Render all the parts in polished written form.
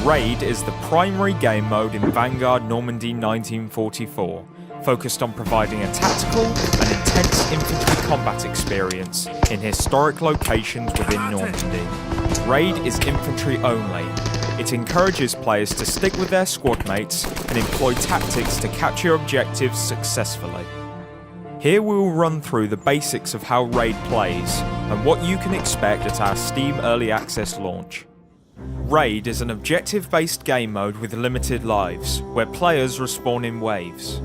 Raid is the primary game mode in Vanguard Normandy 1944, focused on providing a tactical and intense infantry combat experience in historic locations within Normandy. Raid is infantry only. It encourages players to stick with their squad mates and employ tactics to capture objectives successfully. Here we will run through the basics of how Raid plays and what you can expect at our Steam Early Access launch. Raid is an objective-based game mode with limited lives, where players respawn in waves.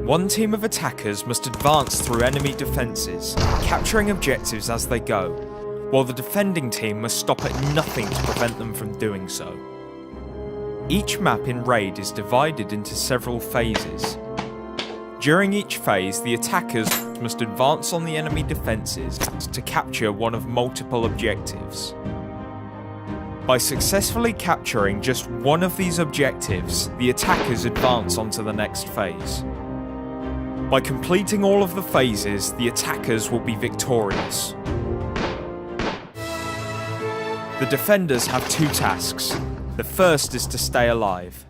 One team of attackers must advance through enemy defences, capturing objectives as they go, while the defending team must stop at nothing to prevent them from doing so. Each map in Raid is divided into several phases. During each phase, the attackers must advance on the enemy defences to capture one of multiple objectives. By successfully capturing just one of these objectives, the attackers advance onto the next phase. By completing all of the phases, the attackers will be victorious. The defenders have two tasks. The first is to stay alive.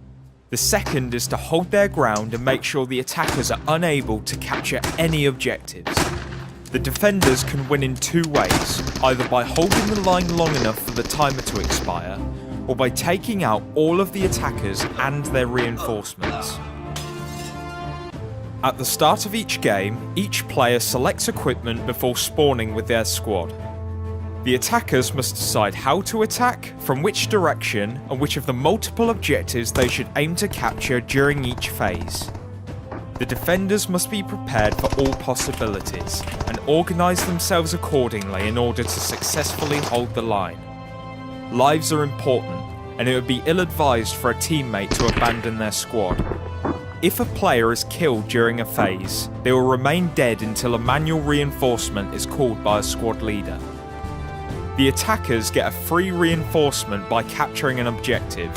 The second is to hold their ground and make sure the attackers are unable to capture any objectives. The defenders can win in two ways, either by holding the line long enough for the timer to expire, or by taking out all of the attackers and their reinforcements. At the start of each game, each player selects equipment before spawning with their squad. The attackers must decide how to attack, from which direction, and which of the multiple objectives they should aim to capture during each phase. The defenders must be prepared for all possibilities, and organise themselves accordingly in order to successfully hold the line. Lives are important, and it would be ill-advised for a teammate to abandon their squad. If a player is killed during a phase, they will remain dead until a manual reinforcement is called by a squad leader. The attackers get a free reinforcement by capturing an objective,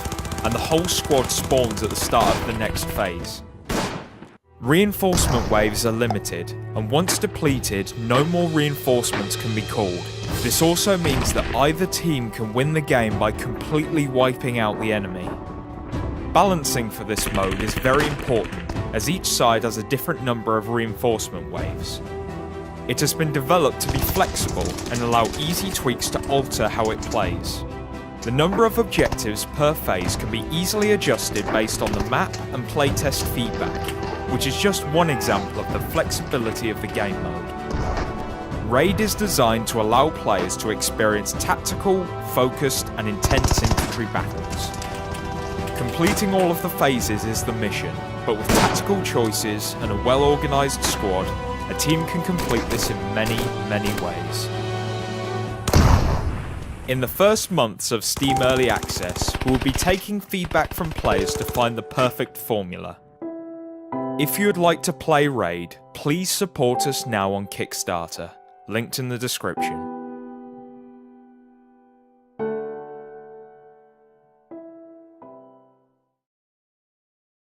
and the whole squad spawns at the start of the next phase. Reinforcement waves are limited, and once depleted, no more reinforcements can be called. This also means that either team can win the game by completely wiping out the enemy. Balancing for this mode is very important, as each side has a different number of reinforcement waves. It has been developed to be flexible and allow easy tweaks to alter how it plays. The number of objectives per phase can be easily adjusted based on the map and playtest feedback, which is just one example of the flexibility of the game mode. Raid is designed to allow players to experience tactical, focused, and intense infantry battles. Completing all of the phases is the mission, but with tactical choices and a well-organised squad, a team can complete this in many, many ways. In the first months of Steam Early Access, we will be taking feedback from players to find the perfect formula. If you would like to play Raid, please support us now on Kickstarter, linked in the description.